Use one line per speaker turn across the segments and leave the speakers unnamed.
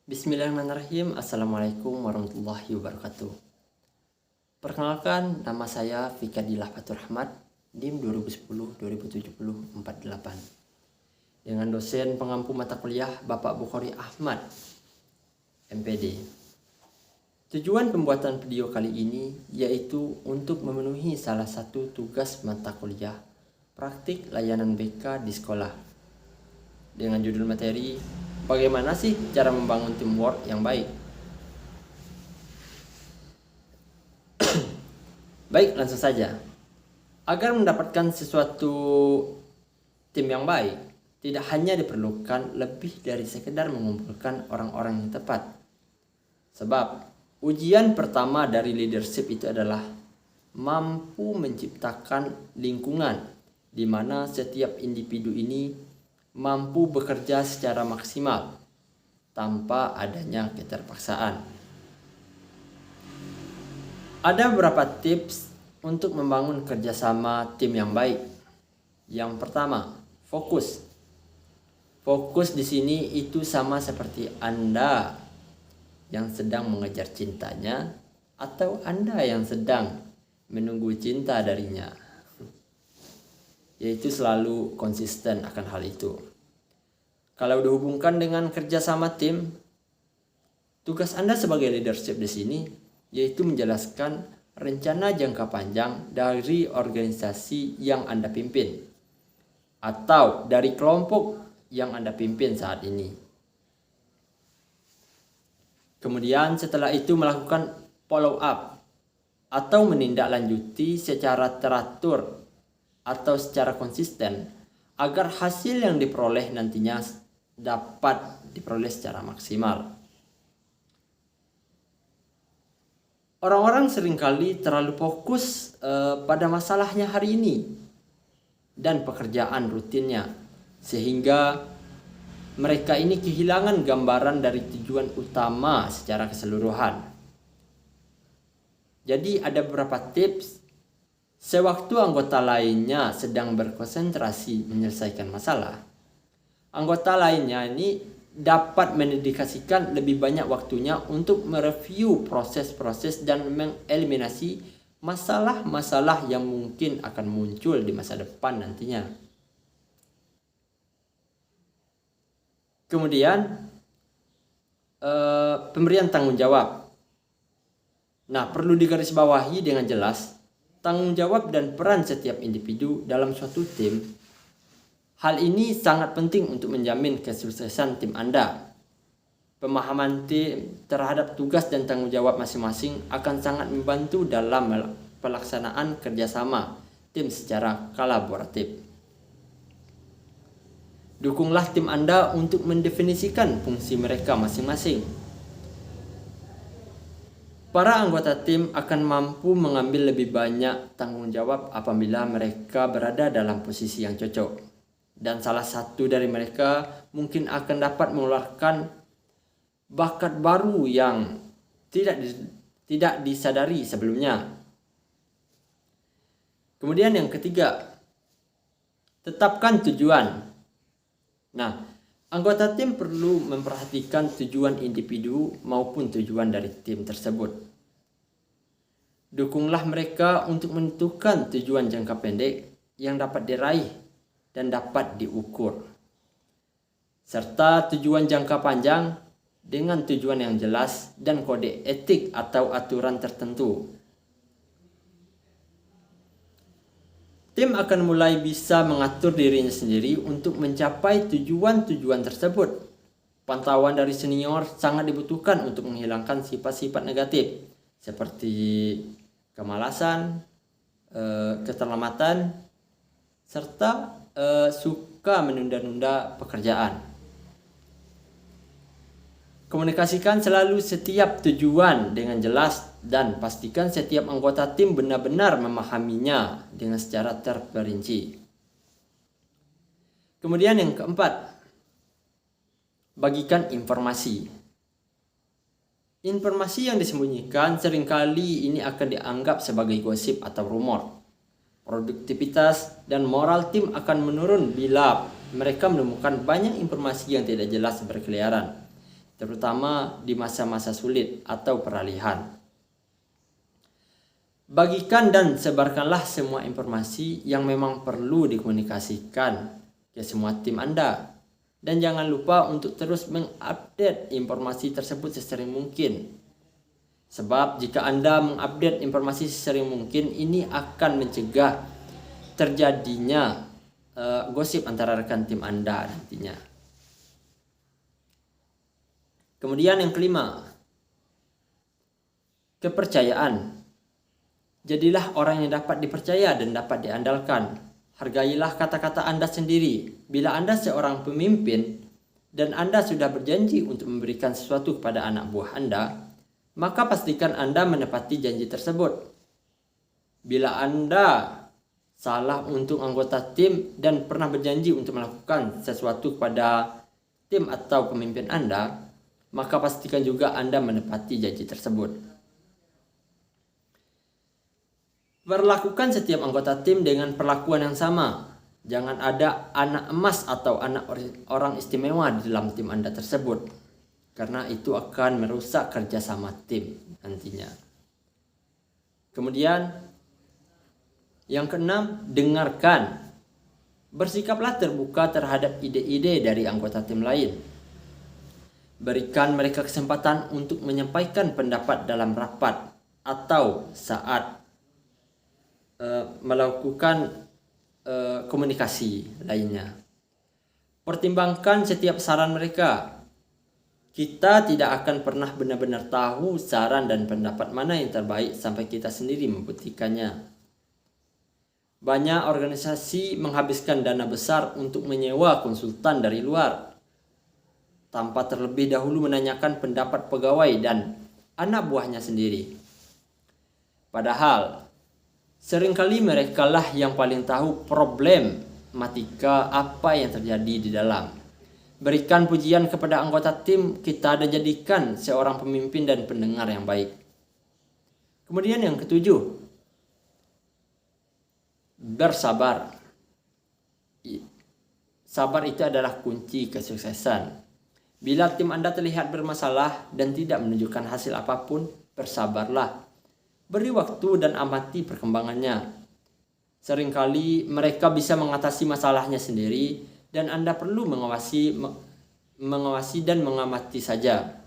Bismillahirrahmanirrahim. Assalamualaikum warahmatullahi wabarakatuh. Perkenalkan, nama saya Fikadilah Fatur Rahmat, DIM 2010-2070-48, dengan dosen pengampu mata kuliah Bapak Bukhari Ahmad, MPD. Tujuan pembuatan video kali ini yaitu untuk memenuhi salah satu tugas mata kuliah praktik layanan BK di sekolah dengan judul materi bagaimana sih cara membangun teamwork yang baik. Baik, langsung saja. Agar mendapatkan sesuatu tim yang baik, tidak hanya diperlukan lebih dari sekedar mengumpulkan orang-orang yang tepat. Sebab ujian pertama dari leadership itu adalah mampu menciptakan lingkungan di mana setiap individu ini mampu bekerja secara maksimal tanpa adanya keterpaksaan. Ada beberapa tips untuk membangun kerjasama tim yang baik. Yang pertama, fokus. Fokus di sini itu sama seperti Anda yang sedang mengejar cintanya atau Anda yang sedang menunggu cinta darinya. Yaitu selalu konsisten akan hal itu. Kalau dihubungkan dengan kerjasama tim, tugas Anda sebagai leadership di sini yaitu menjelaskan rencana jangka panjang dari organisasi yang Anda pimpin atau dari kelompok yang Anda pimpin saat ini. Kemudian setelah itu melakukan follow up atau menindaklanjuti secara teratur atau secara konsisten agar hasil yang diperoleh nantinya dapat diperoleh secara maksimal. Orang-orang seringkali terlalu fokus pada masalahnya hari ini dan pekerjaan rutinnya, sehingga mereka ini kehilangan gambaran dari tujuan utama secara keseluruhan. Jadi ada beberapa tips. Sewaktu anggota lainnya sedang berkonsentrasi menyelesaikan masalah, anggota lainnya ini dapat mendedikasikan lebih banyak waktunya untuk mereview proses-proses dan mengeliminasi masalah-masalah yang mungkin akan muncul di masa depan nantinya. Kemudian pemberian tanggung jawab. Nah, perlu digarisbawahi dengan jelas tanggung jawab dan peran setiap individu dalam suatu tim. Hal ini sangat penting untuk menjamin kesuksesan tim Anda. Pemahaman tim terhadap tugas dan tanggung jawab masing-masing akan sangat membantu dalam pelaksanaan kerjasama tim secara kolaboratif. Dukunglah tim Anda untuk mendefinisikan fungsi mereka masing-masing. Para anggota tim akan mampu mengambil lebih banyak tanggung jawab apabila mereka berada dalam posisi yang cocok. Dan salah satu dari mereka mungkin akan dapat mengeluarkan bakat baru yang tidak disadari sebelumnya. Kemudian yang ketiga, tetapkan tujuan. Nah, anggota tim perlu memperhatikan tujuan individu maupun tujuan dari tim tersebut. Dukunglah mereka untuk menentukan tujuan jangka pendek yang dapat diraih dan dapat diukur, serta tujuan jangka panjang dengan tujuan yang jelas dan kode etik atau aturan tertentu. Tim akan mulai bisa mengatur dirinya sendiri untuk mencapai tujuan-tujuan tersebut. Pantauan dari senior sangat dibutuhkan untuk menghilangkan sifat-sifat negatif seperti kemalasan, keterlambatan, serta suka menunda-nunda pekerjaan. Komunikasikan selalu setiap tujuan dengan jelas dan pastikan setiap anggota tim benar-benar memahaminya dengan secara terperinci. Kemudian yang keempat, bagikan informasi. Informasi yang disembunyikan seringkali ini akan dianggap sebagai gosip atau rumor. Produktivitas dan moral tim akan menurun bila mereka menemukan banyak informasi yang tidak jelas berkeliaran. terutama di masa-masa sulit atau peralihan. Bagikan dan sebarkanlah semua informasi yang memang perlu dikomunikasikan ke semua tim Anda. Dan jangan lupa untuk terus mengupdate informasi tersebut sesering mungkin. Sebab jika Anda mengupdate informasi sesering mungkin, ini akan mencegah terjadinya gosip antara rekan tim Anda nantinya. Kemudian yang kelima, kepercayaan. Jadilah orang yang dapat dipercaya dan dapat diandalkan. Hargailah kata-kata Anda sendiri. Bila Anda seorang pemimpin dan Anda sudah berjanji untuk memberikan sesuatu kepada anak buah Anda, maka pastikan Anda menepati janji tersebut. Bila Anda salah untuk anggota tim dan pernah berjanji untuk melakukan sesuatu kepada tim atau pemimpin Anda, maka pastikan juga Anda menepati janji tersebut. Perlakukan setiap anggota tim dengan perlakuan yang sama. Jangan ada anak emas atau anak orang istimewa di dalam tim Anda tersebut, karena itu akan merusak kerjasama tim nantinya. Kemudian yang keenam, dengarkan. Bersikaplah terbuka terhadap ide-ide dari anggota tim lain. Berikan mereka kesempatan untuk menyampaikan pendapat dalam rapat atau saat melakukan komunikasi lainnya. Pertimbangkan setiap saran mereka. Kita tidak akan pernah benar-benar tahu saran dan pendapat mana yang terbaik sampai kita sendiri membuktikannya. Banyak organisasi menghabiskan dana besar untuk menyewa konsultan dari luar, tanpa terlebih dahulu menanyakan pendapat pegawai dan anak buahnya sendiri. Padahal, seringkali merekalah yang paling tahu problematika apa yang terjadi di dalam. Berikan pujian kepada anggota tim kita dan jadikan seorang pemimpin dan pendengar yang baik. Kemudian yang ketujuh, bersabar. Sabar itu adalah kunci kesuksesan. Bila tim Anda terlihat bermasalah dan tidak menunjukkan hasil apapun, bersabarlah. Beri waktu dan amati perkembangannya. Seringkali mereka bisa mengatasi masalahnya sendiri, dan Anda perlu mengawasi dan mengamati saja.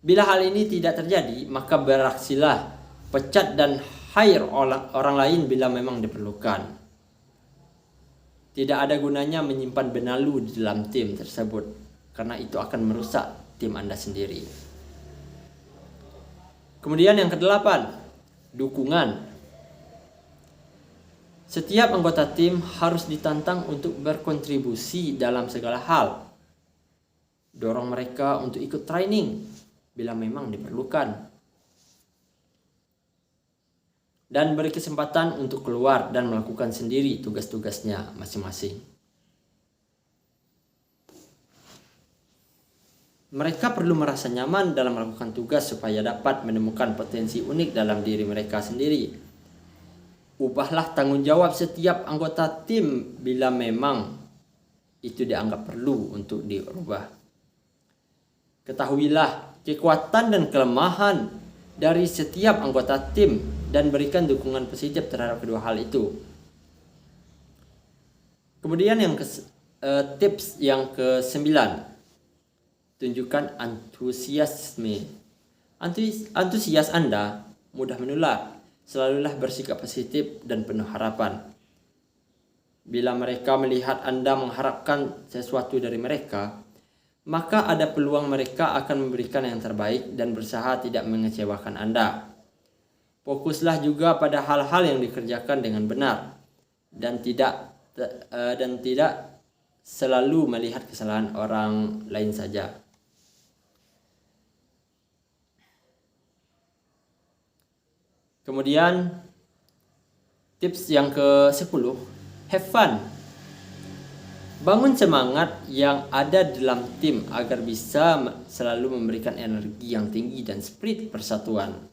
Bila hal ini tidak terjadi, maka beraksilah, pecat dan hire orang lain bila memang diperlukan. Tidak ada gunanya menyimpan benalu di dalam tim tersebut, karena itu akan merusak tim Anda sendiri. Kemudian yang kedelapan, dukungan. Setiap anggota tim harus ditantang untuk berkontribusi dalam segala hal. Dorong mereka untuk ikut training bila memang diperlukan. Dan beri kesempatan untuk keluar dan melakukan sendiri tugas-tugasnya masing-masing. Mereka perlu merasa nyaman dalam melakukan tugas supaya dapat menemukan potensi unik dalam diri mereka sendiri. Ubahlah tanggung jawab setiap anggota tim bila memang itu dianggap perlu untuk diubah. Ketahuilah kekuatan dan kelemahan dari setiap anggota tim dan berikan dukungan positif terhadap kedua hal itu. Kemudian tips yang ke-9, tunjukkan antusiasme. Antusias Anda mudah menular. Selalulah bersikap positif dan penuh harapan. Bila mereka melihat Anda mengharapkan sesuatu dari mereka, maka ada peluang mereka akan memberikan yang terbaik dan berusaha tidak mengecewakan Anda. Fokuslah juga pada hal-hal yang dikerjakan dengan benar dan tidak selalu melihat kesalahan orang lain saja. Kemudian tips yang ke-10, have fun. Bangun semangat yang ada dalam tim agar bisa selalu memberikan energi yang tinggi dan spirit persatuan.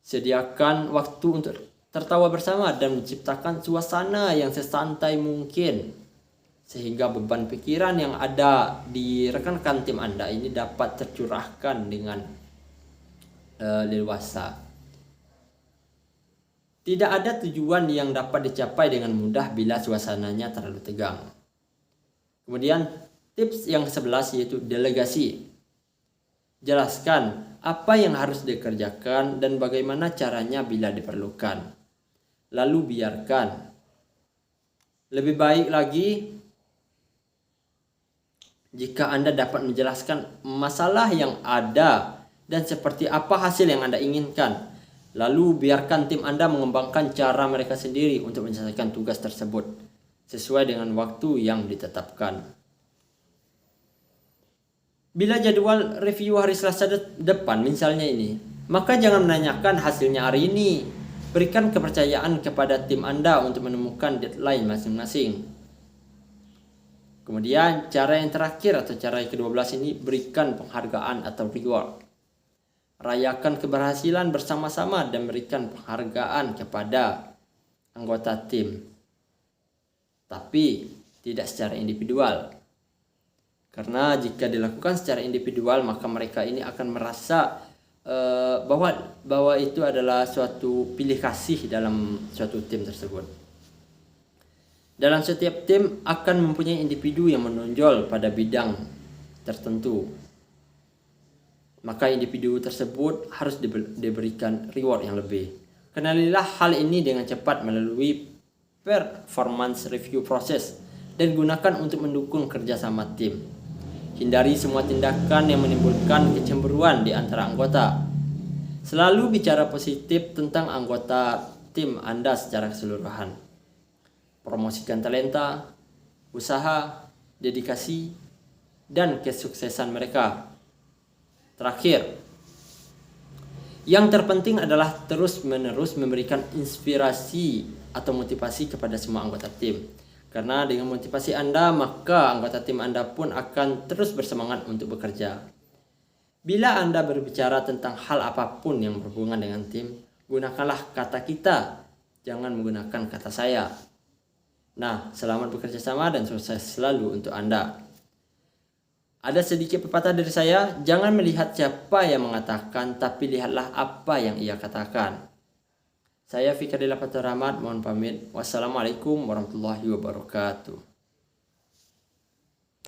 Sediakan waktu untuk tertawa bersama dan menciptakan suasana yang sesantai mungkin. sehingga beban pikiran yang ada di rekan-rekan tim Anda ini dapat tercurahkan dengan leluasa. Tidak ada tujuan yang dapat dicapai dengan mudah bila suasananya terlalu tegang. Kemudian tips yang ke-11 yaitu delegasi. Jelaskan apa yang harus dikerjakan dan bagaimana caranya bila diperlukan. Lalu biarkan. Lebih baik lagi jika Anda dapat menjelaskan masalah yang ada dan seperti apa hasil yang Anda inginkan. Lalu biarkan tim Anda mengembangkan cara mereka sendiri untuk menyelesaikan tugas tersebut sesuai dengan waktu yang ditetapkan. Bila jadwal review hari Selasa depan misalnya ini, maka jangan menanyakan hasilnya hari ini. Berikan kepercayaan kepada tim Anda untuk menemukan deadline masing-masing. Kemudian cara yang terakhir atau cara yang ke-12 ini, berikan penghargaan atau reward. Rayakan keberhasilan bersama-sama dan berikan penghargaan kepada anggota tim. Tapi tidak secara individual. Karena jika dilakukan secara individual maka mereka ini akan merasa bahwa itu adalah suatu pilih kasih dalam suatu tim tersebut. Dalam setiap tim akan mempunyai individu yang menonjol pada bidang tertentu. Maka individu tersebut harus diberikan reward yang lebih. Kenalilah hal ini dengan cepat melalui performance review process dan gunakan untuk mendukung kerjasama tim. Hindari semua tindakan yang menimbulkan kecemburuan di antara anggota. Selalu bicara positif tentang anggota tim Anda secara keseluruhan. Promosikan talenta, usaha, dedikasi, dan kesuksesan mereka. Terakhir, yang terpenting adalah terus-menerus memberikan inspirasi atau motivasi kepada semua anggota tim. Karena dengan motivasi Anda, maka anggota tim Anda pun akan terus bersemangat untuk bekerja. Bila Anda berbicara tentang hal apapun yang berhubungan dengan tim, gunakanlah kata kita, jangan menggunakan kata saya. Nah, selamat bekerja sama dan sukses selalu untuk Anda. Ada sedikit pepatah dari saya, jangan melihat siapa yang mengatakan, tapi lihatlah apa yang ia katakan. Saya Fikri Fatur Rahmat, mohon pamit. Wassalamualaikum warahmatullahi wabarakatuh.